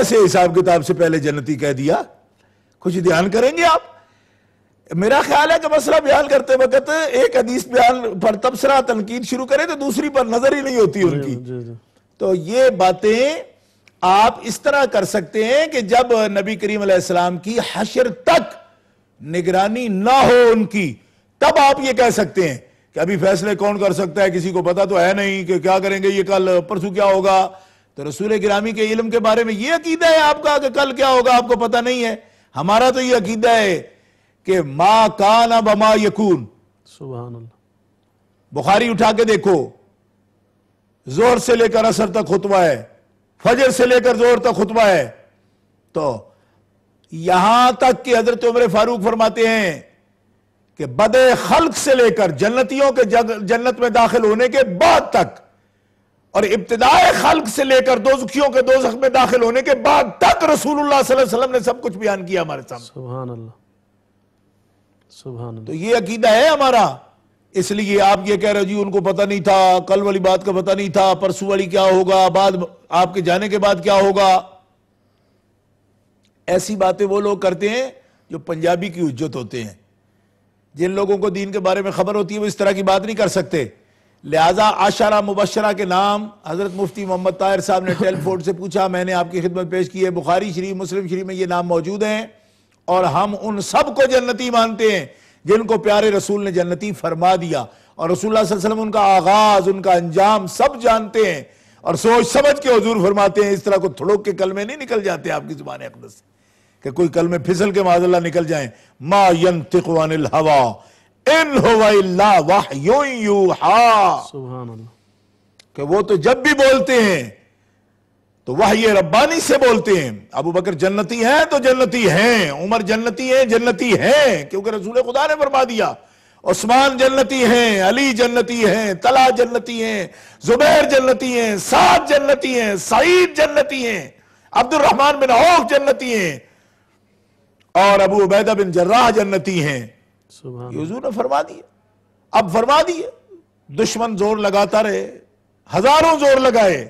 ایسے حساب کتاب سے پہلے جنتی کہہ دیا؟ کچھ دھیان کریں گے آپ؟ میرا خیال ہے کہ مسئلہ بیان کرتے وقت ایک حدیث بیان پر تبصرہ تنقید شروع کریں تو دوسری پر نظر ہی نہیں ہوتی ان کی. تو یہ باتیں آپ اس طرح کر سکتے ہیں کہ جب نبی کریم علیہ السلام کی حشر تک نگرانی نہ ہو ان کی، تب آپ یہ کہہ سکتے ہیں کہ ابھی فیصلے کون کر سکتا ہے، کسی کو پتا تو ہے نہیں کہ کیا کریں گے، یہ کل پرسوں کیا ہوگا. تو رسول گرامی کے علم کے بارے میں یہ عقیدہ ہے آپ کا کہ کل کیا ہوگا آپ کو پتا نہیں ہے. ہمارا تو یہ عقیدہ ہے کہ ما کان بما یکون. سبحان اللہ. بخاری اٹھا کے دیکھو، زہر سے لے کر عصر تک خطبہ ہے، فجر سے لے کر ظہر تک خطبہ ہے. تو یہاں تک کہ حضرت عمر فاروق فرماتے ہیں کہ بدء خلق سے لے کر جنتیوں کے جنت میں داخل ہونے کے بعد تک، اور ابتدائے خلق سے لے کر دوزخیوں کے دوزخ میں داخل ہونے کے بعد تک رسول اللہ صلی اللہ علیہ وسلم نے سب کچھ بیان کیا ہمارے سامنے. سبحان اللہ. سبحان اللہ. تو یہ عقیدہ ہے ہمارا. اس لیے آپ یہ کہہ رہے جی ان کو پتہ نہیں تھا، کل والی بات کا پتہ نہیں تھا، پرسوں والی کیا ہوگا، بعد آپ کے جانے کے بعد کیا ہوگا. ایسی باتیں وہ لوگ کرتے ہیں جو پنجابی کی حجت ہوتے ہیں. جن لوگوں کو دین کے بارے میں خبر ہوتی ہے وہ اس طرح کی بات نہیں کر سکتے. لہٰذا عشرہ مبشرہ کے نام حضرت مفتی محمد طاہر صاحب نے ٹیلی فون سے پوچھا، میں نے آپ کی خدمت پیش کی ہے. بخاری شریف مسلم شریف میں یہ نام موجود ہیں، اور ہم ان سب کو جنتی مانتے ہیں جن کو پیارے رسول نے جنتی فرما دیا. اور رسول اللہ صلی اللہ علیہ وسلم ان کا آغاز، ان کا انجام سب جانتے ہیں، اور سوچ سمجھ کے حضور فرماتے ہیں. اس طرح کو تھڑوک کے کلمے نہیں نکل جاتے آپ کی زبان اقدس سے کہ کوئی کلمے پھسل کے معاذ اللہ نکل جائیں. ما ينطق عن الهوى ان هو الا وحی یوحی. سبحان اللہ. کہ وہ تو جب بھی بولتے ہیں تو وحی ربانی سے بولتے ہیں. ابو بکر جنتی ہیں تو جنتی ہیں، عمر جنتی ہیں، جنتی ہیں کیونکہ رسول خدا نے فرما دیا. عثمان جنتی ہیں، علی جنتی ہیں، طلحہ جنتی ہیں، زبیر جنتی ہیں، سعد جنتی ہیں، سعید جنتی ہیں، عبد الرحمن بن عوف جنتی ہیں، اور ابو عبیدہ بن جراح جنتی ہیں. سبحان یہ حضور نے فرما دیے. اب فرما دیے، دشمن زور لگاتا رہے، ہزاروں زور لگائے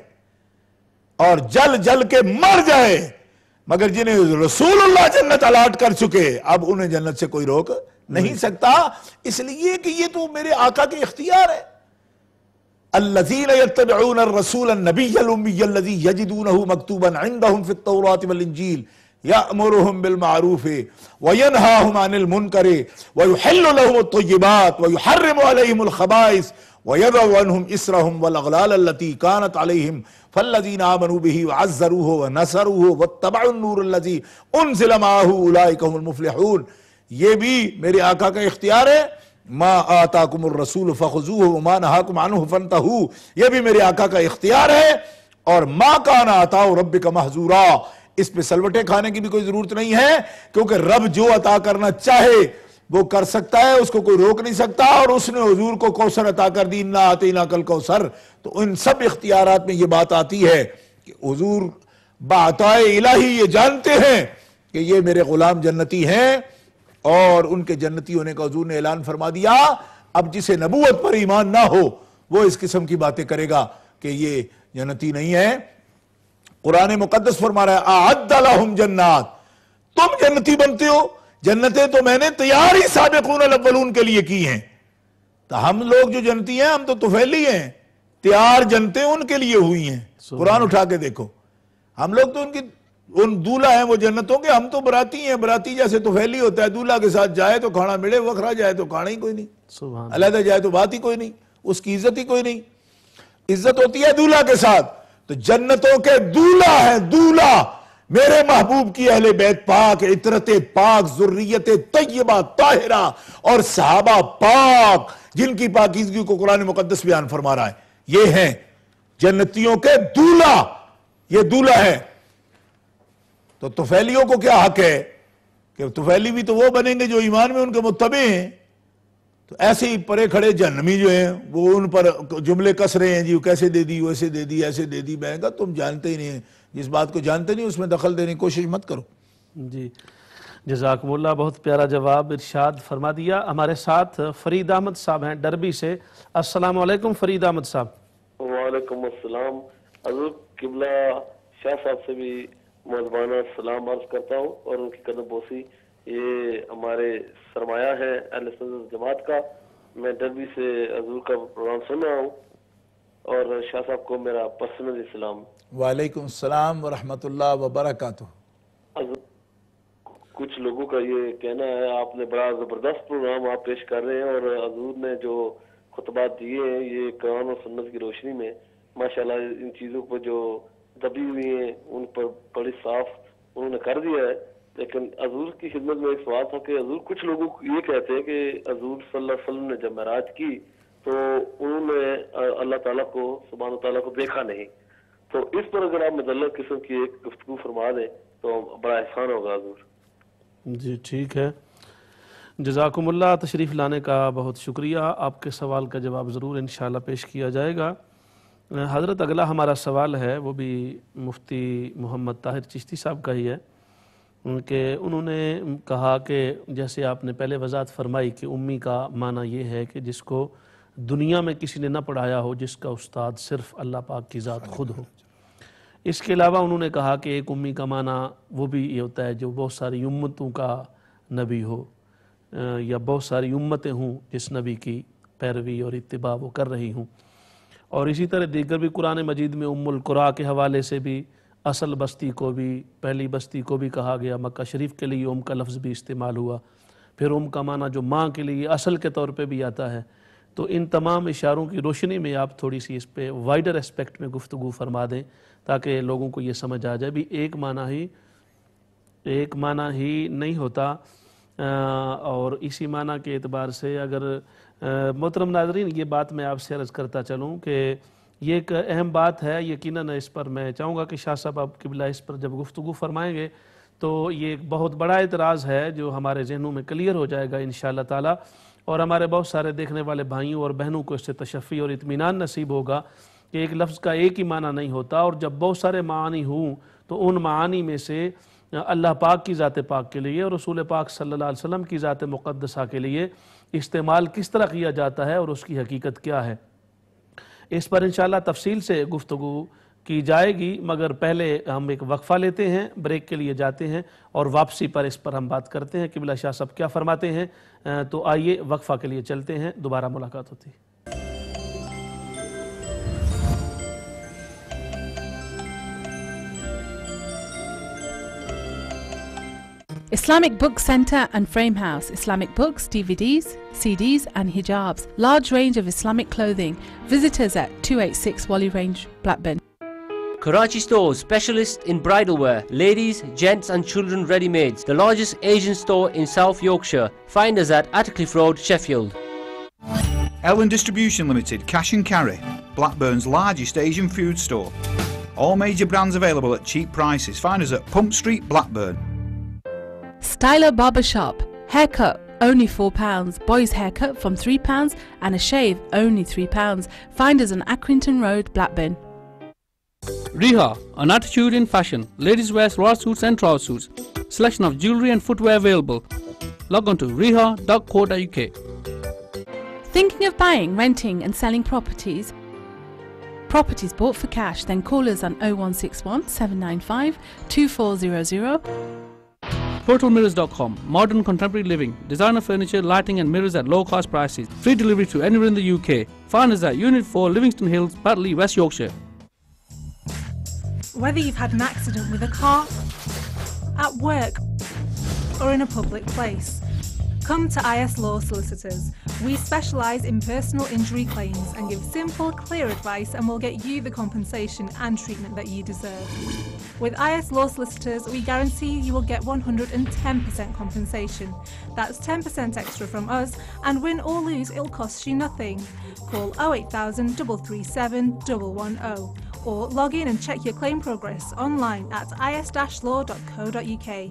اور جل جل کے مر جائے، مگر جنہیں رسول اللہ جنت الاٹ کر چکے اب انہیں جنت سے کوئی روک نہیں سکتا. اس لیے کہ یہ تو میرے آقا کے اختیار ہے. الذین یتبعون الرسول النبی الامی الذی یجدونہ مکتوبا عندہم فی التوراۃ والانجیل یأمرہم بالمعروف وینہاہم عن المنکر ویحل لہم الطیبات ویحرم علیہم الخبائث وَيَضَعُ عَنْهُمْ إِسْرَهُمْ وَالْأَغْلَالَ الَّتِي كَانَتْ عَلَيْهِمْ فَالَّذِينَ آمَنُوا بِهِ وَعَزَّرُوهُ وَنَصَرُوهُ وَاتَّبَعُوا النُّورَ الَّذِي أُنزِلَ مَعَهُ أُولَٰئِكَ هُمُ الْمُفْلِحُونَ. یہ بھی میرے آقا کا اختیار ہے. مَا آتَاكُمُ الرَّسُولُ فَخُذُوهُ وَمَا نَهَاكُمْ عَنْهُ فَانْتَهُوا. یہ بھی میرے آقا کا اختیار ہے. اور مَا كَانَ عَطَاءُ رَبِّكَ مَحْظُورًا. اس پہ سلوٹے کھانے کی بھی کوئی ضرورت نہیں ہے، کیونکہ رب جو عطا کرنا چاہے وہ کر سکتا ہے، اس کو کوئی روک نہیں سکتا. اور اس نے حضور کو کوثر عطا کر دی، انا اعطیناک الکوثر. تو ان سب اختیارات میں یہ بات آتی ہے کہ حضور بعطاء الہی یہ جانتے ہیں کہ یہ میرے غلام جنتی ہیں، اور ان کے جنتی ہونے کا حضور نے اعلان فرما دیا. اب جسے نبوت پر ایمان نہ ہو وہ اس قسم کی باتیں کرے گا کہ یہ جنتی نہیں ہے. قرآن مقدس فرما رہا ہے اعد لہم جنات. تم جنتی بنتے ہو، جنتیں تو میں نے تیار ہی سابقون الاولون کے لیے کی ہیں. تو ہم لوگ جو جنتی ہیں ہم تو طفیلی ہیں، تیار جنتیں ان کے لیے ہوئی ہیں. قرآن اٹھا کے دیکھو، ہم لوگ تو ان دولہا ہیں وہ جنتوں کے، ہم تو براتی ہیں. براتی جیسے طفیلی ہوتا ہے، دولہا کے ساتھ جائے تو کھانا ملے، وکھرا جائے تو کھانا ہی کوئی نہیں، علیحدہ جائے تو بات ہی کوئی نہیں، اس کی عزت ہی کوئی نہیں. عزت ہوتی ہے دولہا کے ساتھ. تو جنتوں کے دولہا ہیں، دولہا میرے محبوب کی اہل بیت پاک، عطرت پاک، ذریت طیبہ طاہرہ اور صحابہ پاک جن کی پاکیزگی کو قرآن مقدس بیان فرما رہا ہے. یہ ہیں جنتیوں کے دولہا، یہ دولہا ہے. تو طفیلیوں کو کیا حق ہے کہ طفیلی بھی تو وہ بنیں گے جو ایمان میں ان کے متبع ہیں. تو ایسے ہی پرے کھڑے جہنمی جو ہیں وہ ان پر جملے کس رہے ہیں، جی وہ کیسے دے دی، ویسے دے دی، ایسے دے دی. میں کہا تم جانتے ہی نہیں ہیں، جس بات کو جانتے نہیں اس میں دخل دینے کی کوشش مت کرو. جی جزاکم اللہ، بہت پیارا جواب ارشاد فرما دیا. ہمارے ساتھ فرید احمد صاحب ہیں ڈربی سے. السلام علیکم فرید احمد صاحب. وعلیکم السلام. حضرت قبلہ شاہ صاحب سے بھی مہذبانہ سلام عرض کرتا ہوں اور ان کی قدم بوسی. یہ ہمارے سرمایہ ہے اہل سنت جماعت کا. میں ڈربی سے حضور کا پروگرام سن رہا ہوں اور شاہ صاحب کو میرا پرسنل سلام. وعلیکم السلام ورحمۃ اللہ وبرکاتہ. کچھ لوگوں کا یہ کہنا ہے آپ نے بڑا زبردست پروگرام آپ پیش کر رہے ہیں اور حضور نے جو خطبات دیے ہیں یہ قرآن و سنت کی روشنی میں ماشاءاللہ ان چیزوں پر جو دبی ہوئی ہیں ان پر بڑی صاف انہوں نے کر دیا ہے. لیکن حضور کی خدمت میں ایک سوال تھا کہ حضور کچھ لوگوں یہ کہتے ہیں کہ حضور صلی اللہ علیہ وسلم نے جب معراج کی تو انہوں نے اللہ تعالیٰ کو سبحانہ تعالیٰ کو دیکھا نہیں. تو اس پر اگر آپ مدلل قسم کی ایک گفتگو فرما دیں تو بڑا احسان ہوگا حضور. جی ٹھیک ہے، جزاکم اللہ. تشریف لانے کا بہت شکریہ. آپ کے سوال کا جواب ضرور انشاءاللہ پیش کیا جائے گا. حضرت اگلا ہمارا سوال ہے وہ بھی مفتی محمد طاہر چشتی صاحب کا ہی ہے کہ انہوں نے کہا کہ جیسے آپ نے پہلے وضاحت فرمائی کہ امی کا معنی یہ ہے کہ جس کو دنیا میں کسی نے نہ پڑھایا ہو، جس کا استاد صرف اللہ پاک کی ذات خود ہو. اس کے علاوہ انہوں نے کہا کہ ایک امی کا معنی وہ بھی یہ ہوتا ہے جو بہت ساری امتوں کا نبی ہو یا بہت ساری امتیں ہوں جس نبی کی پیروی اور اتباع وہ کر رہی ہوں. اور اسی طرح دیگر بھی قرآن مجید میں ام القریٰ کے حوالے سے بھی اصل بستی کو بھی پہلی بستی کو بھی کہا گیا. مکہ شریف کے لیے ام کا لفظ بھی استعمال ہوا. پھر ام کا معنی جو ماں کے لیے اصل کے طور پہ بھی آتا ہے. تو ان تمام اشاروں کی روشنی میں آپ تھوڑی سی اس پہ وائڈر اسپیکٹ میں گفتگو فرما دیں تاکہ لوگوں کو یہ سمجھ آ جائے بھی ایک معنی ہی نہیں ہوتا. اور اسی معنی کے اعتبار سے اگر محترم ناظرین یہ بات میں آپ سے عرض کرتا چلوں کہ یہ ایک اہم بات ہے. یقیناً اس پر میں چاہوں گا کہ شاہ صاحب آپ قبلہ اس پر جب گفتگو فرمائیں گے تو یہ ایک بہت بڑا اعتراض ہے جو ہمارے ذہنوں میں کلیئر ہو جائے گا انشاءاللہ تعالی. اور ہمارے بہت سارے دیکھنے والے بھائیوں اور بہنوں کو اس سے تشفی اور اطمینان نصیب ہوگا کہ ایک لفظ کا ایک ہی معنی نہیں ہوتا. اور جب بہت سارے معانی ہوں تو ان معانی میں سے اللہ پاک کی ذات پاک کے لیے اور رسول پاک صلی اللہ علیہ وسلم کی ذات مقدسہ کے لیے استعمال کس طرح کیا جاتا ہے اور اس کی حقیقت کیا ہے، اس پر انشاءاللہ تفصیل سے گفتگو کی جائے گی. مگر پہلے ہم ایک وقفہ لیتے ہیں، بریک کے لیے جاتے ہیں اور واپسی پر اس پر ہم بات کرتے ہیں قبلہ شاہ صاحب کیا فرماتے ہیں. تو آئیے وقفہ کے لیے چلتے ہیں، دوبارہ ملاقات ہوتی ہے. Islamic Book Centre and Frame House. Islamic books, DVDs, CDs and hijabs. Large range of Islamic clothing. Visit us at 286 Wally Range, Blackburn. Karachi Store, specialist in bridal wear, ladies, gents and children ready-mades. The largest Asian store in South Yorkshire. Find us at Attercliffe Road, Sheffield. Ellen Distribution Limited, cash and carry. Blackburn's largest Asian food store. All major brands available at cheap prices. Find us at Pump Street, Blackburn. Styler Barbershop. Haircut only £4. Boys haircut from £3 and a shave only £3. Find us on Accrington Road, Blackburn. Riha, an attitude in fashion. Ladies wear raw suits and trouser suits. Selection of jewellery and footwear available. Log on to riha.co.uk. Thinking of buying, renting and selling properties? Properties bought for cash, then call us on 0161 795 2400. Portalmirrors.com. Modern contemporary living. Designer furniture, lighting and mirrors at low cost prices. Free delivery to anywhere in the UK. Find us at Unit 4 Livingston Hills, Batley, West Yorkshire. Whether you've had an accident with a car, at work or in a public place, come to IS Law Solicitors. We specialise in personal injury claims and give simple, clear advice, and will get you the compensation and treatment that you deserve. With IS Law Solicitors, we guarantee you will get 110% compensation. That's 10% extra from us, and win or lose, it'll cost you nothing. Call 08000 337 110 or log in and check your claim progress online at is-law.co.uk.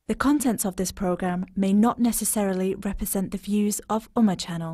The contents of this program may not necessarily represent the views of Ummah Channel.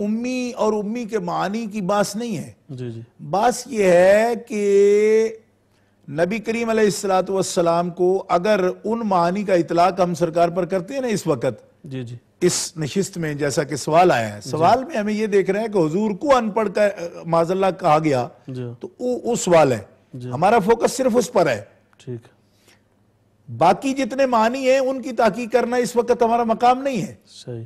امی اور امی کے معنی کی بات نہیں ہے. جی جی بات یہ ہے کہ نبی کریم علیہ الصلوۃ والسلام کو اگر ان معانی کا اطلاق ہم سرکار پر کرتے ہیں نا اس وقت جی جی اس نشست میں، جیسا کہ سوال آیا ہے، سوال میں ہمیں یہ دیکھ رہے ہیں کہ حضور کو ان پڑھ کا معاذ اللہ کہا گیا تو وہ سوال ہے، ہمارا فوکس صرف اس پر ہے. ٹھیک. باقی جتنے معنی ہیں ان کی تحقیق کرنا اس وقت ہمارا مقام نہیں ہے. صحیح.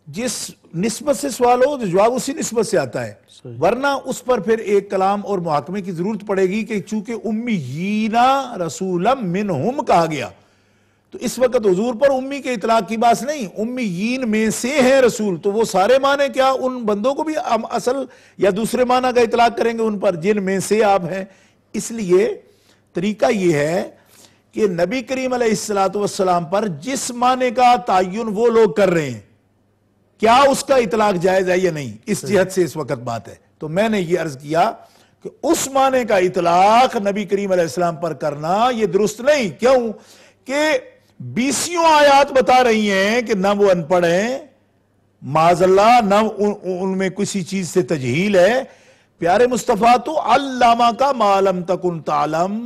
جس نسبت سے سوال ہو جواب اسی نسبت سے آتا ہے، ورنہ اس پر پھر ایک کلام اور محاکمے کی ضرورت پڑے گی کہ چونکہ امیین رسولا منہم کہا گیا تو اس وقت حضور پر امی کے اطلاق کی بات نہیں، امیین میں سے ہیں رسول، تو وہ سارے معنی کیا ان بندوں کو بھی ہم اصل یا دوسرے معنی کا اطلاق کریں گے ان پر جن میں سے آپ ہیں؟ اس لیے طریقہ یہ ہے کہ نبی کریم علیہ الصلوۃ والسلام پر جس معنی کا تعین وہ لوگ کر رہے ہیں کیا اس کا اطلاق جائز ہے یا نہیں، اس جہت سے اس وقت بات ہے. تو میں نے یہ عرض کیا کہ اس معنی کا اطلاق نبی کریم علیہ السلام پر کرنا یہ درست نہیں. کیوں کہ 20 آیات بتا رہی ہیں کہ نہ وہ ان پڑھ ہیں معاذ اللہ، نہ ان میں کسی چیز سے تجہیل ہے. پیارے مصطفیٰ تو علامہ کا ما لم تکن تعلم،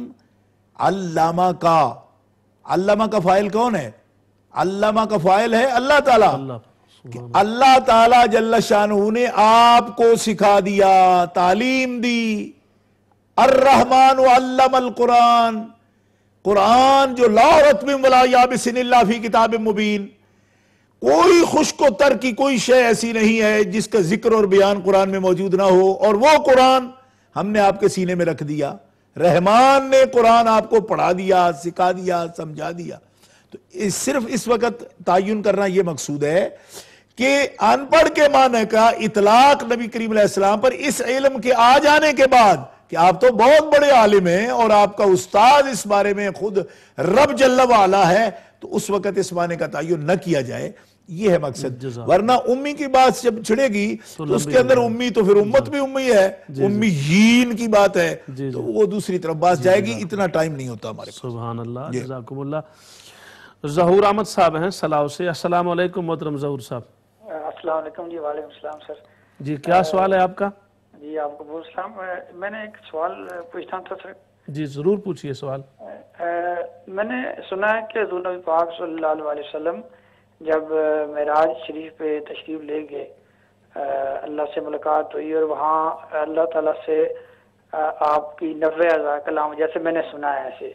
علامہ کا فاعل کون ہے؟ علامہ کا فاعل ہے اللہ تعالیٰ. کہ اللہ تعالیٰ جل شانہ نے آپ کو سکھا دیا، تعلیم دی. الرحمن علم القرآن، قرآن جو لا رتب ولا یابس الا فی کتاب مبین، کوئی خشک و تر کی کوئی شے ایسی نہیں ہے جس کا ذکر اور بیان قرآن میں موجود نہ ہو، اور وہ قرآن ہم نے آپ کے سینے میں رکھ دیا. رحمان نے قرآن آپ کو پڑھا دیا، سکھا دیا، سمجھا دیا. تو صرف اس وقت تعین کرنا یہ مقصود ہے کہ ان پڑھ کے معنی کا اطلاق نبی کریم علیہ السلام پر اس علم کے آ جانے کے بعد کہ آپ تو بہت بڑے عالم ہیں اور آپ کا استاد اس بارے میں خود رب جل وعلا ہے، تو اس وقت اس معنی کا تعین نہ کیا جائے، یہ ہے مقصد. ورنہ امی کی بات جب چھڑے گی تو اس کے اندر امی تو پھر امت بھی امی ہے، امیین کی بات ہے تو وہ دوسری طرف بات جائے گی. اتنا ٹائم نہیں ہوتا ہمارے پاس. سبحان اللہ، جزاکم اللہ. ظہور احمد صاحب ہیں سلاؤ سے. السلام علیکم محترم ظہور صاحب. السلام علیکم جی. وعلیکم السلام سر. جی کیا سوال ہے آپ کا؟ جی آپ کو بہت سلام. میں نے ایک سوال پوچھنا تھا سر. جی ضرور پوچھئے سوال. میں نے سنا ہے کہ حضور نبی پاک صلی اللہ علیہ وسلم جب معراج شریف پہ تشریف لے گئے، اللہ سے ملاقات ہوئی اور وہاں اللہ تعالیٰ سے آپ کی 90,000 کلام، جیسے میں نے سنا ہے ایسے،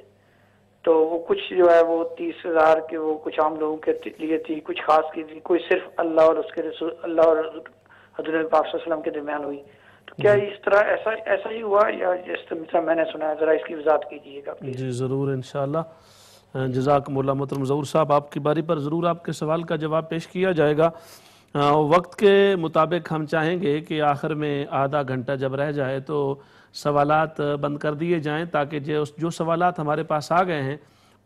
تو وہ کچھ جو ہے وہ 30,000 کے وہ کچھ عام لوگوں کے لیے تھی، کچھ خاص کی تھی، کوئی صرف اللہ اور اس کے رسول، اللہ اور حضور نبی پاک صلی اللہ علیہ وسلم کے درمیان ہوئی. تو کیا اس طرح ایسا ہی ہوا یا جس طرح میں نے سنا ہے؟ ذرا اس کی وضاحت کیجیے گا پلیز. جی ضرور انشاءاللہ. جزاکم اللہ. محترم ظہور صاحب آپ کی باری پر ضرور آپ کے سوال کا جواب پیش کیا جائے گا. وقت کے مطابق ہم چاہیں گے کہ آخر میں آدھا گھنٹہ جب رہ جائے تو سوالات بند کر دیے جائیں تاکہ جو سوالات ہمارے پاس آ گئے ہیں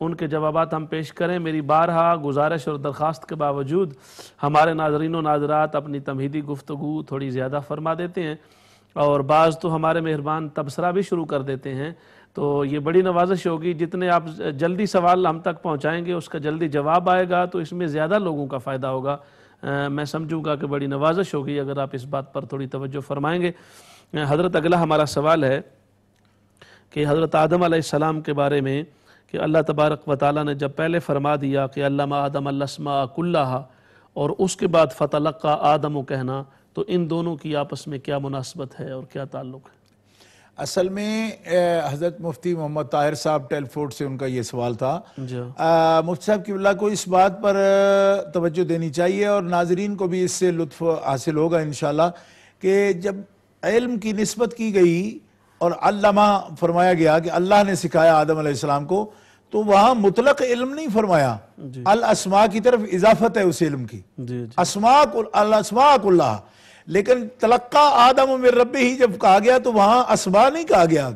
ان کے جوابات ہم پیش کریں. میری بارہا گزارش اور درخواست کے باوجود ہمارے ناظرین و ناظرات اپنی تمہیدی گفتگو تھوڑی زیادہ فرما دیتے ہیں اور بعض تو ہمارے مہربان تبصرہ بھی شروع کر دیتے ہیں. تو یہ بڑی نوازش ہوگی، جتنے آپ جلدی سوال ہم تک پہنچائیں گے اس کا جلدی جواب آئے گا تو اس میں زیادہ لوگوں کا فائدہ ہوگا. میں سمجھوں گا کہ بڑی نوازش ہوگی اگر آپ اس بات پر تھوڑی توجہ فرمائیں گے. حضرت اگلا ہمارا سوال ہے کہ حضرت آدم علیہ السلام کے بارے میں کہ اللہ تبارک و تعالیٰ نے جب پہلے فرما دیا کہ علم آدم الاسماء کلھا اور اس کے بعد فتلقى آدم کہنا، تو ان دونوں کی آپس میں کیا مناسبت ہے اور کیا تعلق ہے؟ اصل میں حضرت مفتی محمد طاہر صاحب ٹیلفورڈ سے ان کا یہ سوال تھا. مفتی صاحب کی اللہ کو اس بات پر توجہ دینی چاہیے اور ناظرین کو بھی اس سے لطف حاصل ہوگا انشاءاللہ کہ جب علم کی نسبت کی گئی اور علامہ فرمایا گیا کہ اللہ نے سکھایا آدم علیہ السلام کو، تو وہاں مطلق علم نہیں فرمایا، الاسماء کی طرف اضافت ہے اس علم کی، الاسماء کلھا. لیکن تلقا آدم من ربہ ہی جب کہا گیا تو وہاں اسماء نہیں کہا گیا،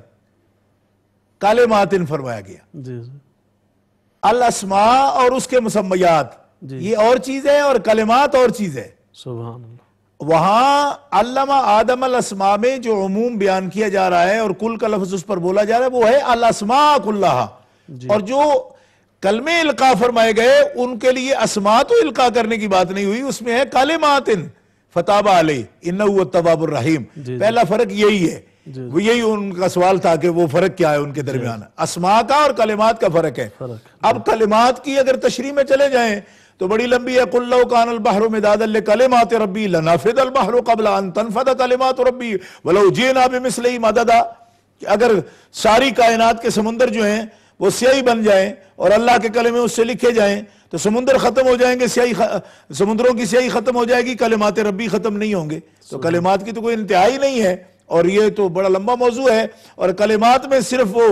کلمات فرمایا گیا. الاسماء اور اس کے مسمیات یہ اور چیز ہے اور کلمات اور چیز ہے. سبحان اللہ. وہاں علم آدم الاسماء میں جو عموم بیان کیا جا رہا ہے اور کل کا لفظ اس پر بولا جا رہا ہے وہ ہے الاسماء کلھا. اور جو کلمے القاء فرمائے گئے ان کے لیے اسماء تو القاء کرنے کی بات نہیں ہوئی، اس میں ہے کلمات فتاب علیہ انہ التواب الرحیم. پہلا فرق یہی ہے. وہ یہی ان کا سوال تھا کہ وہ فرق کیا ہے ان کے درمیان. اسماء کا اور کلمات کا فرق ہے. اب کلمات کی اگر تشریح میں چلے جائیں تو بڑی لمبی ہے. قُلْ لَوْ كَانَ الْبَحْرُ مِدَادًا لِكَلِمَاتِ رَبِّي لَنَفِدَ الْبَحْرُ قَبْلَ أَن تَنْفَدَ كَلِمَاتُ رَبِّي وَلَوْ جِئْنَا بِمِثْلِهِ مَدَدًا. کہ اگر ساری کائنات کے سمندر جو ہیں وہ سیاہی بن جائیں اور اللہ کے کلمے اس سے لکھے جائیں تو سمندر ختم ہو جائیں گے, سمندروں کی سیاہی ختم ہو جائے گی, کلمات ربی ختم نہیں ہوں گے. تو کلمات کی تو کوئی انتہا ہی نہیں ہے, اور یہ تو بڑا لمبا موضوع ہے. اور کلمات میں صرف وہ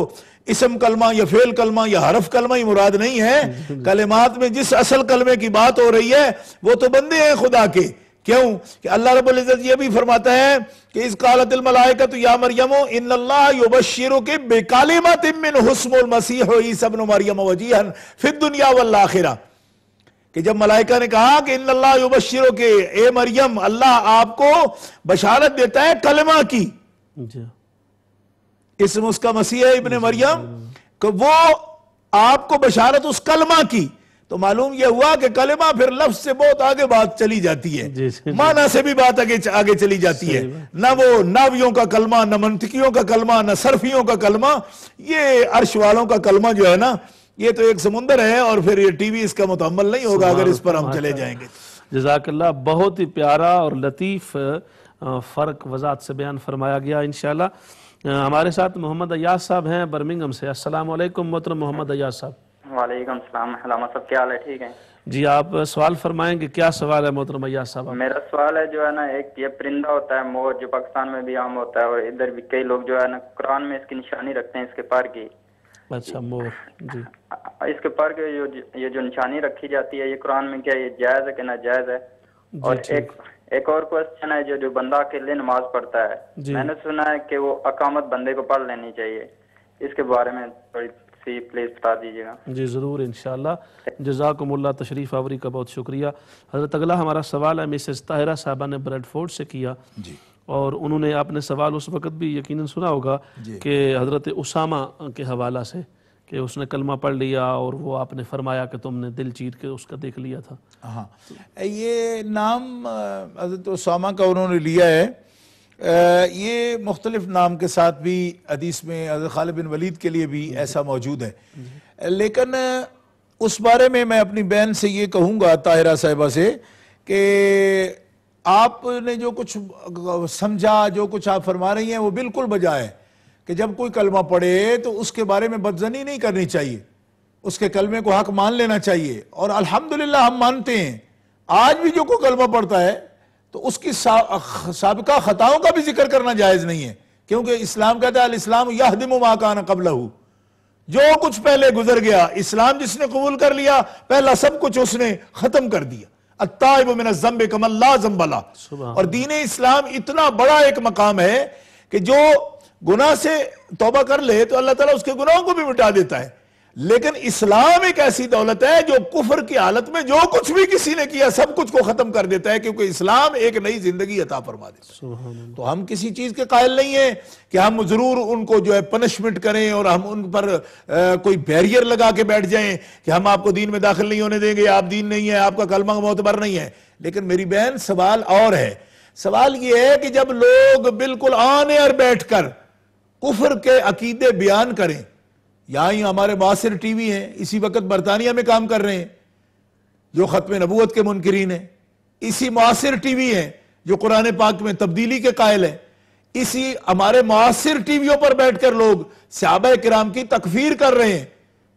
اسم کلمہ یا فعل کلمہ یا حرف کلمہ ہی مراد نہیں ہے. کلمات میں جس اصل کلمے کی بات ہو رہی ہے وہ تو بندے ہیں خدا کے. کیوں کہ اللہ رب العزت یہ بھی فرماتا ہے کہ اذ قالت الملائکۃ یا مریم ان اللہ یبشرک بکلمۃ منہ اسمہ المسیح عیسی ابن مریم وجیہا فی الدنیا والآخرہ. کہ جب ملائکہ نے کہا کہ ان اللہ یبشرک, اے مریم اللہ آپ کو بشارت دیتا ہے کلمہ کی, اسم اس کا مسیح ابن مریم, کہ وہ آپ کو بشارت اس کلمہ کی. تو معلوم یہ ہوا کہ کلمہ پھر لفظ سے بہت آگے بات چلی جاتی ہے, معنی سے بھی بات آگے چلی جاتی ہے. نہ وہ ناویوں کا کلمہ, نہ منطقیوں کا کلمہ, نہ صرفیوں کا کلمہ. یہ عرش والوں کا کلمہ جو ہے نا یہ تو ایک سمندر ہے, اور پھر یہ ٹی وی اس کا متحمل نہیں ہوگا اگر اس پر ہم چلے جائیں گے. جزاک اللہ. بہت ہی پیارا اور لطیف فرق وضاحت سے بیان فرمایا گیا. انشاءاللہ ہمارے ساتھ محمد ایاز صاحب ہیں برمنگھم سے. السلام علیکم محترم محمد ایاز صاحب. وعلیکم السلام. علامہ صاحب کیا حال ہے؟ ٹھیک ہے جی. آپ سوال فرمائیں گے, کیا سوال ہے محترم ایاز صاحب؟ میرا سوال ہے جو ہے نا, ایک یہ پرندہ ہوتا ہے مور, جو پاکستان میں بھی عام ہوتا ہے اور ادھر بھی کئی لوگ جو ہے نا قرآن میں اس کی نشانی رکھتے ہیں, اس کے پر کی. اچھا مور. جی. اس کے پر کے یہ جو نشانی رکھی جاتی ہے یہ قرآن میں کیا یہ جائز ہے کہ ناجائز ہے؟ اور ایک اور کوشچن ہے, جو بندہ اکیلے نماز پڑھتا ہے, میں نے سنا ہے کہ وہ اقامت بندے کو پڑھ لینی چاہیے. اس کے بارے میں تھوڑی سی پلیز بتا دیجیے گا. جی ضرور انشاءاللہ. جزاکم اللہ. تشریف آوری کا بہت شکریہ. حضرت اگلا ہمارا سوال ہے مسز طاہرہ صاحبہ نے بریڈ فورڈ سے کیا, اور انہوں نے آپ نے سوال اس وقت بھی یقیناً سنا ہوگا کہ حضرت اسامہ کے حوالہ سے, کہ اس نے کلمہ پڑھ لیا اور وہ آپ نے فرمایا کہ تم نے دل چیر کے اس کا دیکھ لیا تھا. ہاں, یہ نام حضرت اسامہ کا انہوں نے لیا ہے. یہ مختلف نام کے ساتھ بھی حدیث میں حضرت خالد بن ولید کے لیے بھی ایسا موجود ہے. لیکن اس بارے میں میں اپنی بہن سے یہ کہوں گا, طاہرہ صاحبہ سے, کہ آپ نے جو کچھ سمجھا, جو کچھ آپ فرما رہی ہیں وہ بالکل بجا ہے کہ جب کوئی کلمہ پڑھے تو اس کے بارے میں بدظنی نہیں کرنی چاہیے, اس کے کلمے کو حق مان لینا چاہیے. اور الحمدللہ ہم مانتے ہیں آج بھی جو کوئی کلمہ پڑھتا ہے تو اس کی سابقہ خطاؤں کا بھی ذکر کرنا جائز نہیں ہے, کیونکہ اسلام کہتا ہے الاسلام یہدم ما کان قبلہ, جو کچھ پہلے گزر گیا اسلام جس نے قبول کر لیا پہلا سب کچھ اس نے ختم کر دیا. التائب من الذنب کمن لا ذنب لہ. اور دین اسلام اتنا بڑا ایک مقام ہے کہ جو گناہ سے توبہ کر لے تو اللہ تعالیٰ اس کے گناہوں کو بھی مٹا دیتا ہے. لیکن اسلام ایک ایسی دولت ہے جو کفر کی حالت میں جو کچھ بھی کسی نے کیا سب کچھ کو ختم کر دیتا ہے, کیونکہ اسلام ایک نئی زندگی عطا فرما دیتا ہے. تو ہم کسی چیز کے قائل نہیں ہیں کہ ہم ضرور ان کو جو ہے پنشمنٹ کریں اور ہم ان پر کوئی بیریئر لگا کے بیٹھ جائیں کہ ہم آپ کو دین میں داخل نہیں ہونے دیں گے, آپ دین نہیں ہے, آپ کا کلمہ معتبر نہیں ہے. لیکن میری بہن سوال اور ہے. سوال یہ ہے کہ جب لوگ بالکل آن ایئر بیٹھ کر کفر کے عقیدے بیان کریں, یہاں ہی ہمارے معاصر ٹی وی ہیں, اسی وقت برطانیہ میں کام کر رہے ہیں جو ختم نبوت کے منکرین ہیں, اسی معاصر ٹی وی ہیں جو قرآن پاک میں تبدیلی کے قائل ہیں, اسی ہمارے معاصر ٹی ویوں پر بیٹھ کر لوگ صحابہ کرام کی تکفیر کر رہے ہیں,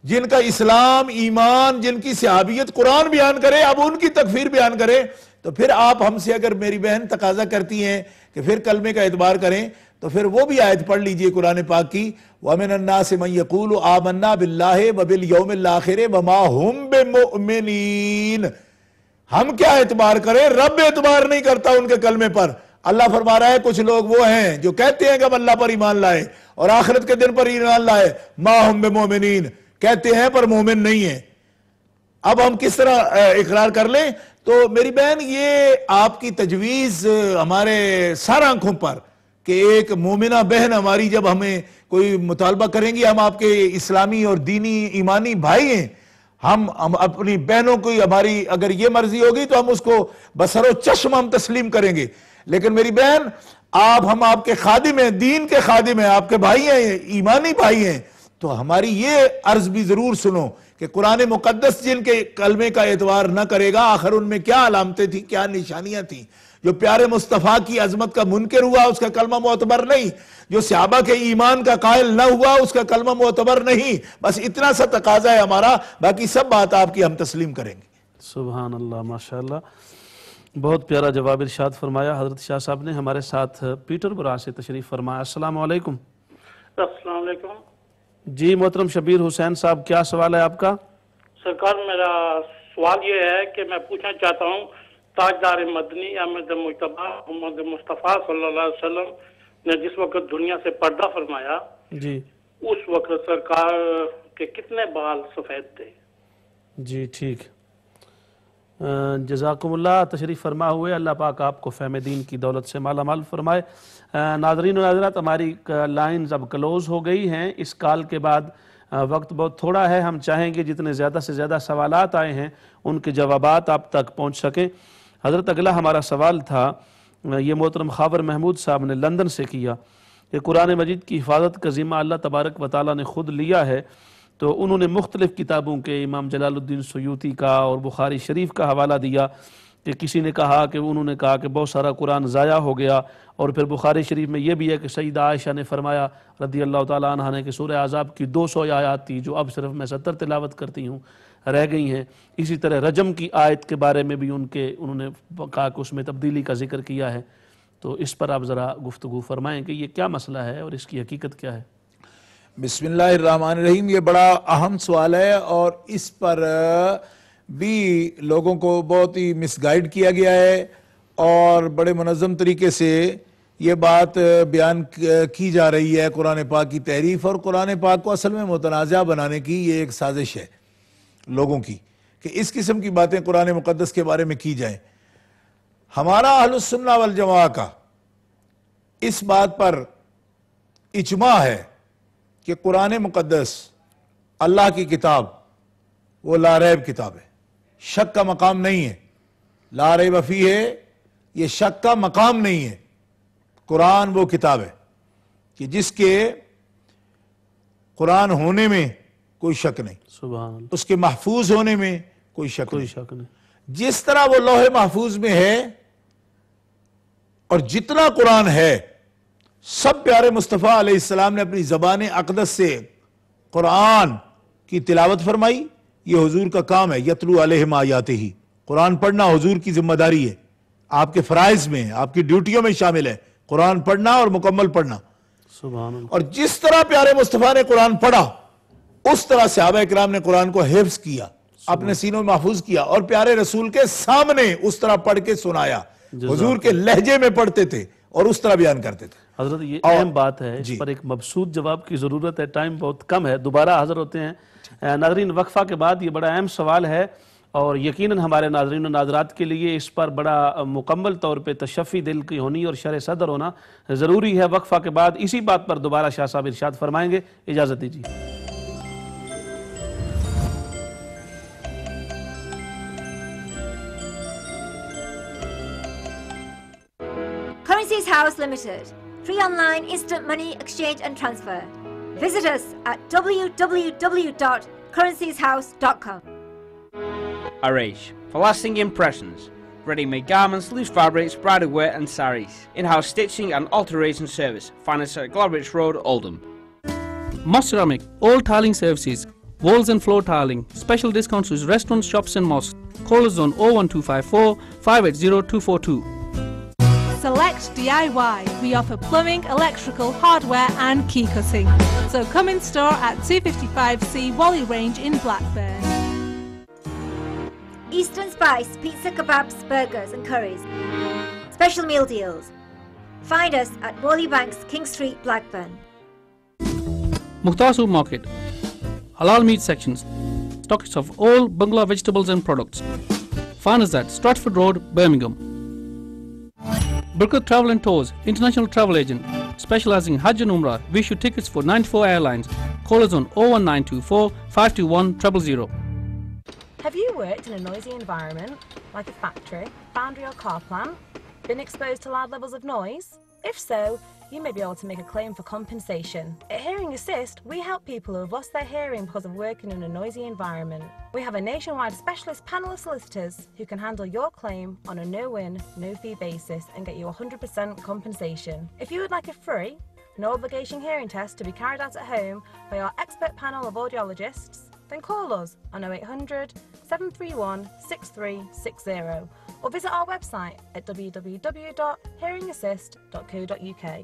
جن کا اسلام ایمان جن کی صحابیت قرآن بیان کرے اب ان کی تکفیر بیان کرے. تو پھر آپ ہم سے اگر میری بہن تقاضا کرتی ہیں کہ پھر کلمے کا اعتبار کریں تو پھر وہ بھی آیت پڑھ لیجئے قرآن پاک کی, وَمِنَ النَّاسِ مَن يَقُولُ آمَنَّا بِاللَّهِ وَبِالْيَوْمِ الْآخِرِ وَمَا هُمْ بِمُؤْمِنِينَ. ہم کیا اعتبار کریں, رب اعتبار نہیں کرتا ان کے کلمے پر. اللہ فرما رہا ہے کچھ لوگ وہ ہیں جو کہتے ہیں کہ ہم اللہ پر ایمان لائے اور آخرت کے دن پر ایمان لائے, مَا هُمْ بِمُؤْمِنِينَ, کہتے ہیں پر مومن نہیں ہیں. اب ہم کس طرح اقرار کر لیں؟ تو میری بہن یہ آپ کی تجویز ہمارے سر آنکھوں پر کہ ایک مومنہ بہن ہماری جب ہمیں کوئی مطالبہ کریں گی, ہم آپ کے اسلامی اور دینی ایمانی بھائی ہیں, ہم اپنی بہنوں کو ہماری اگر یہ مرضی ہوگی تو ہم اس کو بسر و چشم ہم تسلیم کریں گے، لیکن میری بہن ہم آپ کے خادم ہیں، دین کے خادم ہیں، آپ کے بھائی ہیں، ایمانی بھائی ہیں، تو ہماری یہ عرض بھی ضرور سنو کہ قرآن مقدس جن کے کلمے کا اعتبار نہ کرے گا، آخر ان میں کیا علامتیں تھیں، کیا نشانیاں تھیں؟ جو پیارے مصطفیٰ کی عظمت کا منکر ہوا اس کا کلمہ معتبر نہیں، جو صحابہ کے ایمان کا قائل نہ ہوا اس کا کلمہ معتبر نہیں. بس اتنا سا تقاضا ہے ہمارا، باقی سب بات آپ کی ہم تسلیم کریں گے. سبحان اللہ، ماشاءاللہ، بہت پیارا جواب ارشاد فرمایا حضرت شاہ صاحب نے. ہمارے ساتھ پیٹر برا سے تشریف فرمایا. السلام علیکم. السلام علیکم. جی محترم شبیر حسین صاحب، کیا سوال ہے آپ کا؟ سرکار میرا سوال یہ ہے کہ میں پوچھنا چاہتا ہوں تاجدار مدنی احمد مجتبی محمد مصطفیٰ صلی اللہ علیہ وسلم نے جس وقت دنیا سے پردہ فرمایا جی اس وقت سرکار کے کتنے بال سفید تھے؟ جی ٹھیک، جزاکم اللہ، تشریف فرما ہوئے. اللہ پاک آپ کو فہم دین کی دولت سے مالا مال فرمائے. ناظرین و ناظرات، ہماری لائنز اب کلوز ہو گئی ہیں. اس کال کے بعد وقت بہت تھوڑا ہے. ہم چاہیں گے جتنے زیادہ سے زیادہ سوالات آئے ہیں ان کے جوابات آپ تک پہنچ سکیں. حضرت اگلا ہمارا سوال تھا، یہ محترم خاور محمود صاحب نے لندن سے کیا کہ قرآن مجید کی حفاظت کا ذمہ اللہ تبارک و تعالیٰ نے خود لیا ہے، تو انہوں نے مختلف کتابوں کے امام جلال الدین سیوطی کا اور بخاری شریف کا حوالہ دیا کہ کسی نے کہا کہ انہوں نے کہا کہ بہت سارا قرآن ضائع ہو گیا، اور پھر بخاری شریف میں یہ بھی ہے کہ سیدہ عائشہ نے فرمایا رضی اللہ تعالیٰ عنہ نے کہ سورہ احزاب کی 200 آیات تھی جو اب صرف میں 70 تلاوت کرتی ہوں رہ گئی ہیں. اسی طرح رجم کی آیت کے بارے میں بھی انہوں نے کہا کہ اس میں تبدیلی کا ذکر کیا ہے. تو اس پر آپ ذرا گفتگو فرمائیں کہ یہ کیا مسئلہ ہے اور اس کی حقیقت کیا ہے؟ بسم اللہ الرحمن الرحیم. یہ بڑا اہم سوال ہے اور اس پر بھی لوگوں کو بہت ہی مس گائیڈ کیا گیا ہے اور بڑے منظم طریقے سے یہ بات بیان کی جا رہی ہے. قرآن پاک کی تحریف اور قرآن پاک کو اصل میں متنازع بنانے کی یہ ایک سازش ہے لوگوں کی کہ اس قسم کی باتیں قرآن مقدس کے بارے میں کی جائیں. ہمارا اہل السنہ والجماعہ کا اس بات پر اجماع ہے کہ قرآن مقدس اللہ کی کتاب وہ لا ریب کتاب ہے، شک کا مقام نہیں ہے. لا ریب فیہ ہے، یہ شک کا مقام نہیں ہے. قرآن وہ کتاب ہے کہ جس کے قرآن ہونے میں کوئی شک نہیں، سبحان اللہ، اس کے محفوظ ہونے میں کوئی شک نہیں. جس طرح وہ لوح محفوظ میں ہے اور جتنا قرآن ہے سب پیارے مصطفیٰ علیہ السلام نے اپنی زبان اقدس سے قرآن کی تلاوت فرمائی. یہ حضور کا کام ہے، یتلو علیہم آیاتہ ہی. قرآن پڑھنا حضور کی ذمہ داری ہے، آپ کے فرائض میں، آپ کی ڈیوٹیوں میں شامل ہے قرآن پڑھنا اور مکمل پڑھنا. سبحان اللہ. اور جس طرح پیارے مصطفیٰ نے قرآن پڑھا اس طرح صحابہ اکرام نے قرآن کو حفظ کیا، اپنے سینوں میں محفوظ کیا اور پیارے رسول کے سامنے اس طرح پڑھ کے سنایا. حضور کے لہجے میں پڑھتے تھے اور اس طرح بیان کرتے تھے. حضرت یہ اہم بات ہے، اس پر ایک مبسوط جواب کی ضرورت ہے، ٹائم بہت کم ہے، دوبارہ حاضر ہوتے ہیں. ناظرین وقفہ کے بعد یہ بڑا اہم سوال ہے اور یقیناً ہمارے ناظرین و ناظرات کے لیے اس پر بڑا مکمل طور پہ تشفی دل کی ہونی اور شرح صدر ہونا ضروری ہے. وقفہ کے بعد اسی بات پر دوبارہ شاہ صاحب ارشاد فرمائیں گے. اجازت دیجیے. Currencies House Limited. Free online instant money exchange and transfer. Visit us at www.currencieshouse.com. Arrange for lasting impressions. Ready-made garments, loose fabrics, bridal wear and saris. In-house stitching and alteration service. Find us at Gloveridge Road, Oldham. Moss Ceramic, all tiling services, walls and floor tiling. Special discounts with restaurants, shops and mosques. Call us on 01254 580 242. Select DIY. We offer plumbing, electrical, hardware and key cutting. So come in store at 255C Wally Range in Blackburn. Eastern Spice, pizza, kebabs, burgers and curries. Special meal deals. Find us at Wally Banks, King Street, Blackburn. Mukhtar Supermarket, halal meat sections, stockists of all Bangla vegetables and products. Find us at Stratford Road, Birmingham. Burkut Travel and Tours, international travel agent, specializing in Hajj and Umrah. We issue tickets for 94 airlines. Call us on 01924 521 000. Have you worked in a noisy environment, like a factory, foundry or car plant? Been exposed to loud levels of noise? If so, you may be able to make a claim for compensation. At Hearing Assist, we help people who have lost their hearing because of working in a noisy environment. We have a nationwide specialist panel of solicitors who can handle your claim on a no-win, no-fee basis and get you 100% compensation. If you would like a free, no-obligation hearing test to be carried out at home by our expert panel of audiologists, then call us on 0800 731 6360 or visit our website at www.hearingassist.co.uk.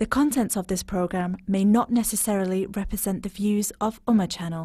The contents of this program may not necessarily represent the views of Ummah Channel.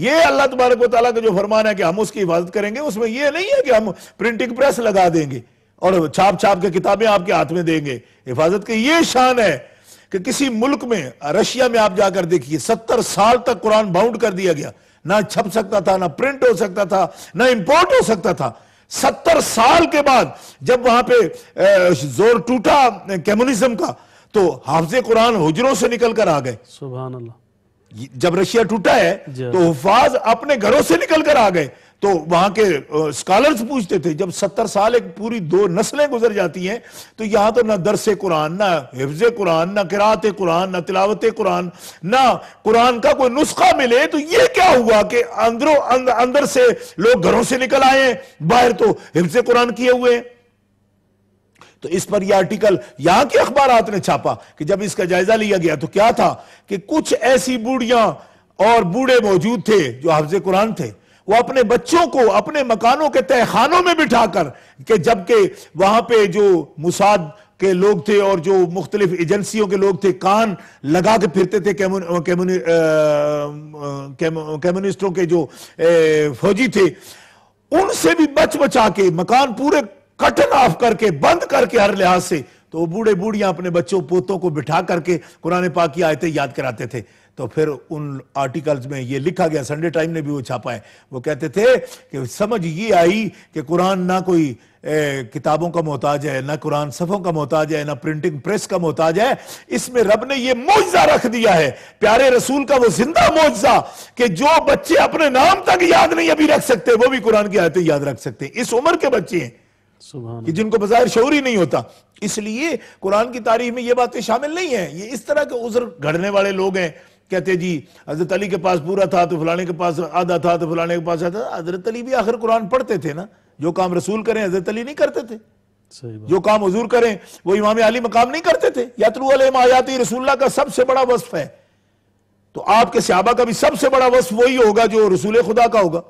یہ اللہ تبارک و تعالیٰ کا جو فرمان ہے کہ ہم اس کی حفاظت کریں گے، اس میں یہ نہیں ہے کہ ہم پرنٹنگ پریس لگا دیں گے اور چھاپ چھاپ کے کتابیں آپ کے ہاتھ میں دیں گے۔ حفاظت کی یہ شان ہے کہ کسی ملک میں، رشیا میں آپ جا کر دیکھیے، 70 سال تک قرآن باؤنڈ کر دیا گیا، نہ چھپ سکتا تھا، نہ پرنٹ ہو سکتا تھا، نہ امپورٹ ہو سکتا تھا۔ 70 سال کے بعد جب وہاں پہ زور ٹوٹا کمیونزم کا، تو حافظ قرآن حجروں سے نکل کر آ گئے۔ سبحان اللہ۔ جب رشیا ٹوٹا ہے تو حفاظ اپنے گھروں سے نکل کر آ گئے، تو وہاں کے اسکالرز پوچھتے تھے، جب 70 سال ایک پوری 2 نسلیں گزر جاتی ہیں تو یہاں تو نہ درس قرآن، نہ حفظ قرآن، نہ قرات قرآن، نہ تلاوت قرآن، نہ قرآن کا کوئی نسخہ ملے، تو یہ کیا ہوا کہ اندر سے لوگ گھروں سے نکل آئے ہیں، باہر تو حفظ قرآن کیے ہوئے ہیں۔ تو اس پر یہ آرٹیکل یہاں کے اخبارات نے چھاپا کہ جب اس کا جائزہ لیا گیا تو کیا تھا کہ کچھ ایسی بوڑھیاں اور بوڑھے موجود تھے جو حافظ قرآن تھے، وہ اپنے بچوں کو اپنے مکانوں کے تہہ خانوں میں بٹھا کر، کہ جبکہ وہاں پہ جو موساد کے لوگ تھے اور جو مختلف ایجنسیوں کے لوگ تھے کان لگا کے پھرتے تھے، کمیونسٹوں کے جو فوجی تھے، ان سے بھی بچ بچا کے مکان پورے کٹن آف کر کے، بند کر کے ہر لحاظ سے، تو وہ بوڑھے بوڑھیاں اپنے بچوں پوتوں کو بٹھا کر کے قرآن پاک کی آیتیں یاد کراتے تھے۔ تو پھر ان آرٹیکلز میں یہ لکھا گیا، سنڈے ٹائم نے بھی وہ چھاپا ہے، وہ کہتے تھے کہ سمجھ یہ آئی کہ قرآن نہ کوئی کتابوں کا محتاج ہے، نہ قرآن صفوں کا محتاج ہے، نہ پرنٹنگ پریس کا محتاج ہے، اس میں رب نے یہ معجزہ رکھ دیا ہے، پیارے رسول کا وہ زندہ معجزہ کہ جو بچے اپنے نام تک یاد نہیں ابھی رکھ سکتے، وہ بھی قرآن کی آیتیں یاد رکھ سکتے ہیں۔ اس عمر کے بچے ہیں کہ جن کو بظاہر شعور ہی نہیں ہوتا۔ اس لیے قرآن کی تاریخ میں یہ باتیں شامل نہیں ہیں۔ یہ اس طرح کے عذر گھڑنے والے لوگ ہیں، کہتے جی حضرت علی کے پاس پورا تھا تو فلانے کے پاس آدھا تھا تو فلانے کے پاس آدھا۔ حضرت علی بھی آخر قرآن پڑھتے تھے نا، جو کام رسول کریں حضرت علی نہیں کرتے تھے، جو کام حضور کریں وہ امام علی مقام نہیں کرتے تھے۔ یتلو علیہم آیات رسول اللہ کا سب سے بڑا وصف ہے، تو آپ کے صحابہ کا بھی سب سے بڑا وصف وہی ہوگا جو رسول خدا کا ہوگا۔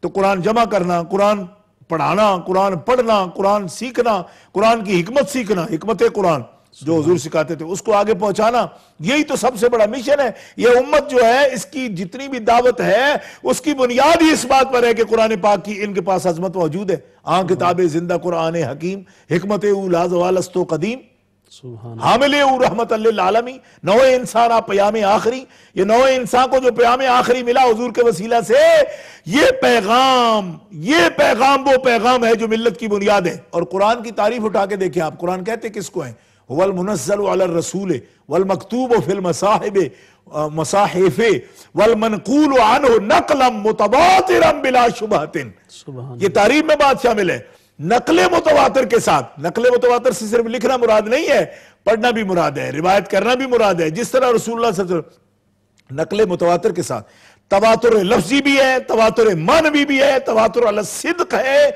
تو قرآن جمع کرنا، قرآن پڑھانا، قرآن پڑھنا، قرآن سیکھنا، قرآن کی حکمت سیکھنا، حکمت قرآن جو حضور سکھاتے تھے اس کو آگے پہنچانا، یہی تو سب سے بڑا مشن ہے۔ یہ امت جو ہے، اس کی جتنی بھی دعوت ہے اس کی بنیاد ہی اس بات پر ہے کہ قرآن پاک کی ان کے پاس عظمت موجود ہے۔ کتاب زندہ قرآن حکیم، حکمت اولا زوالست و قدیم، حامل او رحمت للعالمین، نوع انسان آپ پیام آخری، یہ نوع انسان کو جو پیام آخری ملا حضور کے وسیلہ سے، یہ پیغام وہ پیغام ہے جو ملت کی بنیاد ہے۔ اور قرآن کی تعریف اٹھا کے دیکھیں آپ، قرآن کہتے کس کو ہیں؟ هو المنزل على الرسول والمكتوب في المصاحف والمنقول عنه نقلا متواترا بلا شبہۃ۔ یہ تعریف میں بات شامل ہے، نقل متواتر کے ساتھ۔ نقل متواتر سے صرف لکھنا مراد نہیں ہے، پڑھنا بھی مراد ہے، روایت کرنا بھی مراد ہے، جس طرح رسول اللہ صلی اللہ علیہ وسلم نقل متواتر کے ساتھ۔ تواتر لفظی بھی ہے، تواتر معنوی بھی ہے، تواتر علی الصدق ہے۔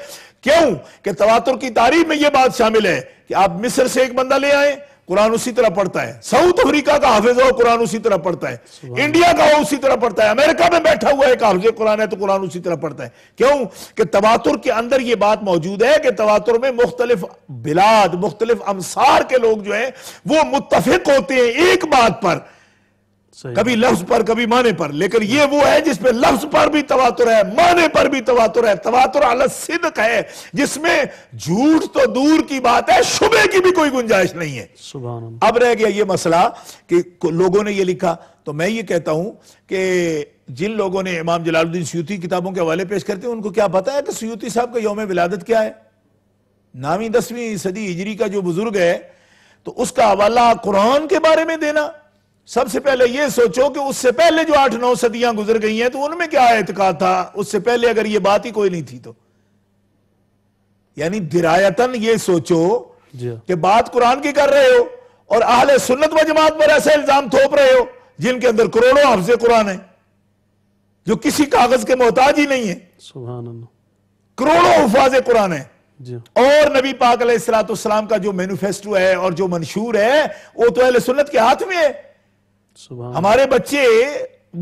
کیوں کہ تواتر کی تعریف میں یہ بات شامل ہے کہ آپ مصر سے ایک بندہ لے آئیں، قرآن اسی طرح پڑھتا ہے، ساؤتھ افریقہ کا حافظ ہو قرآن اسی طرح پڑھتا ہے، انڈیا کا ہو اسی طرح پڑھتا ہے، امریکہ میں بیٹھا ہوا ایک حافظ قرآن ہے تو قرآن اسی طرح پڑھتا ہے۔ کیوں کہ تواتر کے اندر یہ بات موجود ہے کہ تواتر میں مختلف بلاد، مختلف امصار کے لوگ جو ہیں وہ متفق ہوتے ہیں ایک بات پر، کبھی لفظ پر کبھی معنی پر، لیکن یہ وہ ہے جس پہ لفظ پر بھی تواتر ہے، معنی پر بھی تواتر ہے، تواتر علی الصدق ہے، جس میں جھوٹ تو دور کی بات ہے، شبہ کی بھی کوئی گنجائش نہیں ہے۔ اب رہ گیا یہ مسئلہ کہ لوگوں نے یہ لکھا، تو میں یہ کہتا ہوں کہ جن لوگوں نے امام جلال الدین سیوطی کتابوں کے حوالے پیش کرتے ہیں ان کو کیا پتا ہے کہ سیوطی صاحب کا یوم ولادت کیا ہے؟ 9ویں 10ویں صدی ہجری کا جو بزرگ ہے، تو اس کا حوالہ قرآن کے بارے میں دینا۔ سب سے پہلے یہ سوچو کہ اس سے پہلے جو 8-9 صدیاں گزر گئی ہیں تو ان میں کیا اعتقاد تھا، اس سے پہلے اگر یہ بات ہی کوئی نہیں تھی تو، یعنی درایتاً یہ سوچو کہ بات قرآن کی کر رہے ہو اور اہل سنت و جماعت پر ایسا الزام تھوپ رہے ہو جن کے اندر کروڑوں حافظ قرآن ہیں جو کسی کاغذ کے محتاج ہی نہیں ہیں، سبحان اللہ، کروڑوں حفاظ قرآن ہیں۔ اور نبی پاک علیہ السلام کا جو مینیفیسٹو ہے اور جو منشور ہے وہ تو اہل سنت کے ہاتھ میں ہے۔ ہمارے بچے،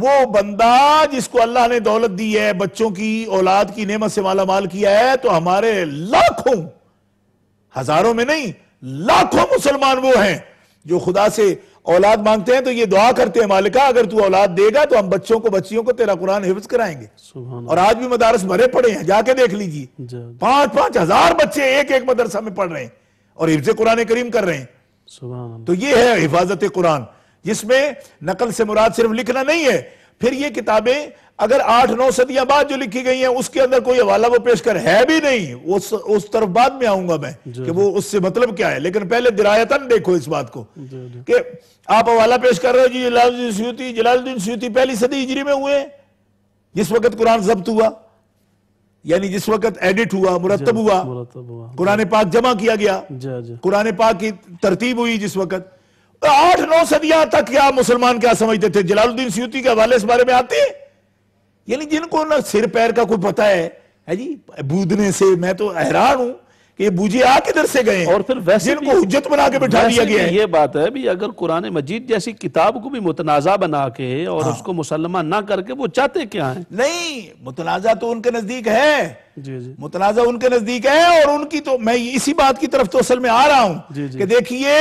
وہ بندہ جس کو اللہ نے دولت دی ہے، بچوں کی اولاد کی نعمت سے مالا مال کیا ہے، تو ہمارے لاکھوں، ہزاروں میں نہیں لاکھوں مسلمان وہ ہیں جو خدا سے اولاد مانگتے ہیں تو یہ دعا کرتے ہیں مالکہ اگر تو اولاد دے گا تو ہم بچوں کو بچیوں کو تیرا قرآن حفظ کرائیں گے. اور آج بھی مدارس بھرے پڑے ہیں, جا کے دیکھ لیجئے 5,000 ہزار بچے ایک ایک مدرسہ میں پڑھ رہے ہیں اور حفظ قرآن کریم کر رہے ہیں. تو یہ ہے حفاظت قرآن, جس میں نقل سے مراد صرف لکھنا نہیں ہے. پھر یہ کتابیں اگر 8-9 صدیاں بعد جو لکھی گئی ہیں اس کے اندر کوئی حوالہ وہ پیش کر ہے بھی نہیں, اس طرف بعد میں آؤں گا میں کہ وہ اس سے مطلب کیا ہے. لیکن پہلے درایتاً دیکھو اس بات کو کہ آپ حوالہ پیش کر رہے ہو جی جلال الدین سیوطی 1 صدی ہجری میں ہوئے, جس وقت قرآن ضبط ہوا, یعنی جس وقت ایڈٹ ہوا, مرتب ہوا, قرآن پاک جمع کیا گیا, قرآن پاک کی ترتیب ہوئی جس وقت. 8-9 صدیاں تک کیا مسلمان کیا سمجھتے تھے؟ جلال الدین سیوطی کے حوالے اس بارے میں آتے ہیں, یعنی جن کو نہ سر پیر کا کوئی پتہ ہے جی بودنے سے. میں تو حیران ہوں کہ یہ بوجھے کدھر سے گئے ہیں, اور پھر ویسے جن کو حجت بنا کے بٹھا دیا گیا ہے. یہ بات ہے بھی اگر قرآن مجید جیسی کتاب کو بھی متنازع بنا کے اور اس کو مسلمہ نہ کر کے وہ چاہتے کیا ہیں؟ نہیں, متنازع تو ان کے نزدیک ہے, متنازع ان کے نزدیک ہے. اور ان کی تو میں اسی بات کی طرف تو اصل میں آ رہا ہوں کہ دیکھیے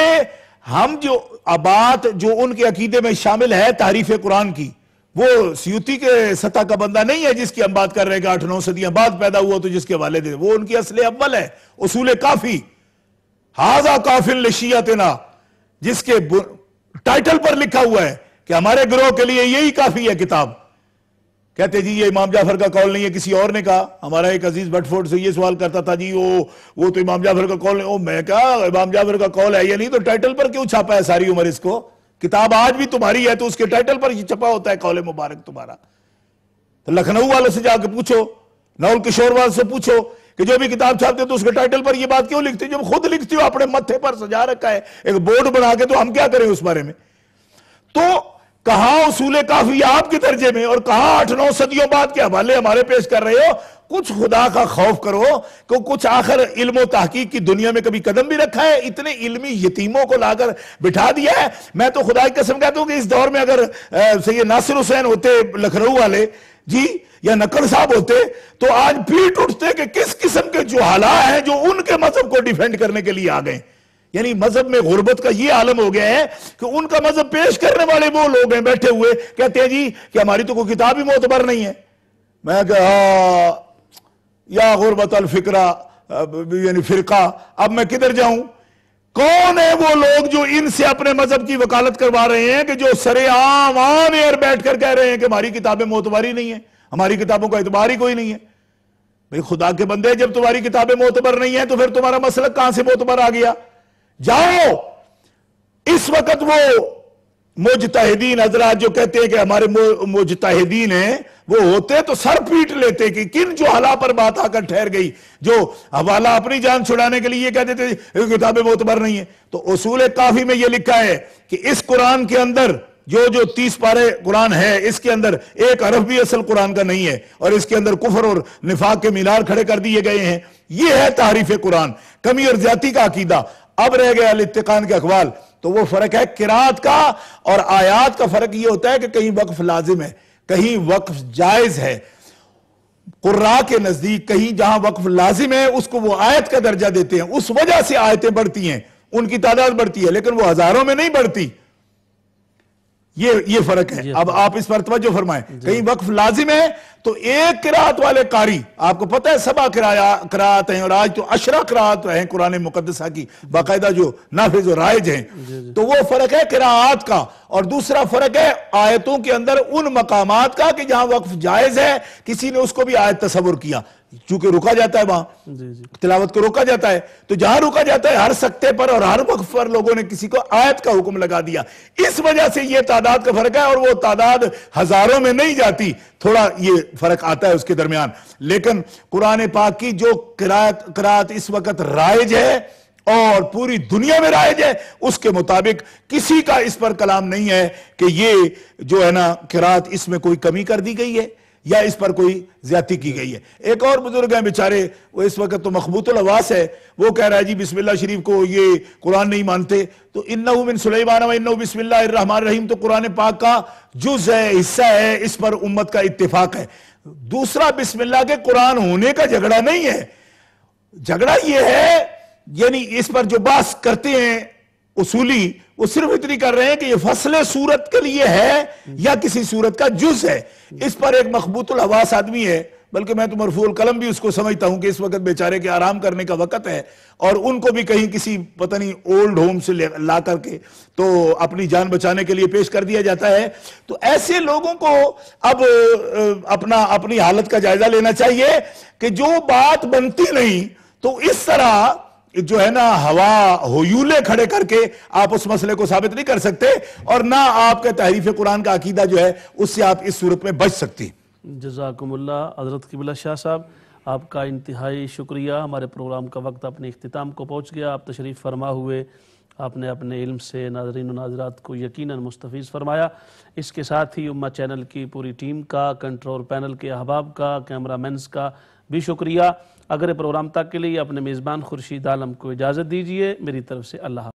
ہم جو بات جو ان کے عقیدے میں شامل ہے تعریف قرآن کی, وہ سیوطی کے سطح کا بندہ نہیں ہے جس کی ہم بات کر رہے ہیں کہ 8-9 صدیاں بعد پیدا ہوا تو جس کے حوالے دے. وہ ان کی اصل اول ہے, اصول کافی, ھذا کافٍ لشیعتنا, جس کے ٹائٹل پر لکھا ہوا ہے کہ ہمارے گروہ کے لیے یہی کافی ہے کتاب. کہتے جی یہ امام جعفر کا قول نہیں ہے, کسی اور نے کہا. ہمارا ایک عزیز بٹ فورڈ سے یہ سوال کرتا تھا جی وہ تو امام جعفر کا قول نہیں. میں کہا امام جعفر کا قول ہے یہ نہیں تو ٹائٹل پر کیوں چھاپا ہے ساری عمر اس کو؟ کتاب آج بھی تمہاری ہے تو اس کے ٹائٹل پر یہ چھپا ہوتا ہے قول مبارک تمہارا. تو لکھنؤ والوں سے جا کے پوچھو, نول کشور والوں سے پوچھو کہ جو بھی کتاب چھاپتے تو اس کے ٹائٹل پر یہ بات کیوں لکھتے؟ جب خود لکھتی ہو اپنے متھے پر سجا رکھا ہے ایک بورڈ بنا کے, تو ہم کیا کریں اس بارے میں؟ تو کہاں اصول کافی آپ کے درجے میں اور کہاں 8-9 صدیوں بعد کے حوالے ہمارے پیش کر رہے ہو؟ کچھ خدا کا خوف کرو کہ کچھ آخر علم و تحقیق کی دنیا میں کبھی قدم بھی رکھا ہے؟ اتنے علمی یتیموں کو لا کر بٹھا دیا ہے. میں تو خدا کی قسم کہتا ہوں کہ اس دور میں اگر سید ناصر حسین ہوتے لکھنؤ والے جی یا نقل صاحب ہوتے تو آج پیٹ اٹھتے کہ کس قسم کے جہالا ہیں جو ان کے مذہب کو ڈیفینڈ کرنے کے لیے آ گئے. یعنی مذہب میں غربت کا یہ عالم ہو گیا ہے کہ ان کا مذہب پیش کرنے والے وہ لوگ ہیں بیٹھے ہوئے کہتے ہیں جی کہ ہماری تو کوئی کتاب ہی معتبر نہیں ہے. میں کہا یا غربت الفکرہ یعنی فرقہ, اب میں کدھر جاؤں؟ کون ہے وہ لوگ جو ان سے اپنے مذہب کی وکالت کروا رہے ہیں کہ جو سرے عام ایئر بیٹھ کر کہہ رہے ہیں کہ ہماری کتابیں معتبر ہی نہیں ہیں, ہماری کتابوں کا اعتبار ہی کوئی نہیں ہے؟ بھئی خدا کے بندے, جب تمہاری کتابیں معتبر نہیں ہیں تو پھر تمہارا مسلک کہاں سے معتبر آ گیا؟ جاؤ اس وقت وہ مجتہدین حضرات جو کہتے ہیں کہ ہمارے مجتہدین ہیں, وہ ہوتے تو سر پیٹ لیتے کہ کن جو حالہ پر بات آ کر ٹھہر گئی, جو حوالہ اپنی جان چھڑانے کے لیے یہ کہتے تھے کتابیں معتبر نہیں ہیں. تو اصول کافی میں یہ لکھا ہے کہ اس قرآن کے اندر جو 30 پارے قرآن ہے اس کے اندر ایک حرف بھی اصل قرآن کا نہیں ہے, اور اس کے اندر کفر اور نفاق کے مینار کھڑے کر دیے گئے ہیں. یہ ہے تحریف قرآن, کمی اور زیادتی کا عقیدہ. اب رہ گیا الاتقان کے اقوال, تو وہ فرق ہے قرات کا اور آیات کا. فرق یہ ہوتا ہے کہ کہیں وقف لازم ہے, کہیں وقف جائز ہے. قراء کے نزدیک کہیں جہاں وقف لازم ہے اس کو وہ آیت کا درجہ دیتے ہیں, اس وجہ سے آیتیں بڑھتی ہیں, ان کی تعداد بڑھتی ہے, لیکن وہ ہزاروں میں نہیں بڑھتی. یہ فرق ہے. اب آپ اس پر توجہ فرمائیں. کہیں وقف لازم ہے تو ایک قرات والے قاری, آپ کو پتہ ہے 7 قرات ہیں اور آج تو 10 قرات ہیں قرآن مقدسہ کی باقاعدہ جو نافذ و رائج ہیں. تو وہ فرق ہے قرات کا. اور دوسرا فرق ہے آیتوں کے اندر ان مقامات کا کہ جہاں وقف جائز ہے کسی نے اس کو بھی آیت تصور کیا, چونکہ رکا جاتا ہے وہاں تلاوت کو روکا جاتا ہے, تو جہاں روکا جاتا ہے ہر سکتے پر اور ہر وقف پر لوگوں نے کسی کو آیت کا حکم لگا دیا. اس وجہ سے یہ تعداد کا فرق ہے, اور وہ تعداد ہزاروں میں نہیں جاتی, تھوڑا یہ فرق آتا ہے اس کے درمیان. لیکن قرآن پاک کی جو قرات اس وقت رائج ہے اور پوری دنیا میں رائج ہے, اس کے مطابق کسی کا اس پر کلام نہیں ہے کہ یہ جو ہے نا قرات اس میں کوئی کمی کر دی گئی ہے یا اس پر کوئی زیادتی کی گئی ہے. ایک اور بزرگ ہیں بیچارے, وہ اس وقت تو مخبوط الحواس ہے, وہ کہہ رہا ہے جی بسم اللہ شریف کو یہ قرآن نہیں مانتے, تو انہو من سلیمان و انہو بسم اللہ الرحمن الرحیم تو قرآن پاک کا جز ہے, حصہ ہے, اس پر امت کا اتفاق ہے. دوسرا بسم اللہ کے قرآن ہونے کا جھگڑا نہیں ہے, جھگڑا یہ ہے یعنی اس پر جو بحث کرتے ہیں اصولی وہ صرف اتنی کر رہے ہیں کہ یہ فصل صورت کے لیے ہے یا کسی صورت کا جز ہے. اس پر ایک مخبوط الحواس آدمی ہے، بلکہ میں تو مرفوع القلم بھی اس کو سمجھتا ہوں کہ اس وقت بیچارے کے آرام کرنے کا وقت ہے، اور ان کو بھی کہیں کسی پتہ نہیں اولڈ ہوم سے لا کر کے تو اپنی جان بچانے کے لیے پیش کر دیا جاتا ہے. تو ایسے لوگوں کو اب اپنی حالت کا جائزہ لینا چاہیے کہ جو بات بنتی نہیں تو اس طرح جو ہے نا ہوا ہویولے کھڑے کر کے آپ اس مسئلے کو ثابت نہیں کر سکتے، اور نہ آپ کے تحریف قرآن کا عقیدہ جو ہے اس سے آپ اس صورت میں بچ سکتی. جزاکم اللہ. حضرت قبلہ شاہ صاحب، آپ کا انتہائی شکریہ. ہمارے پروگرام کا وقت اپنے اختتام کو پہنچ گیا. آپ تشریف فرما ہوئے، آپ نے اپنے علم سے ناظرین و ناظرات کو یقیناً مستفیض فرمایا. اس کے ساتھ ہی امہ چینل کی پوری ٹیم کا، کنٹرول پینل کے احباب کا، کیمرہ مینز کا بھی شکریہ. اگر پروگرام تک کے لیے اپنے میزبان خورشید عالم کو اجازت دیجیے. میری طرف سے اللہ حافظ.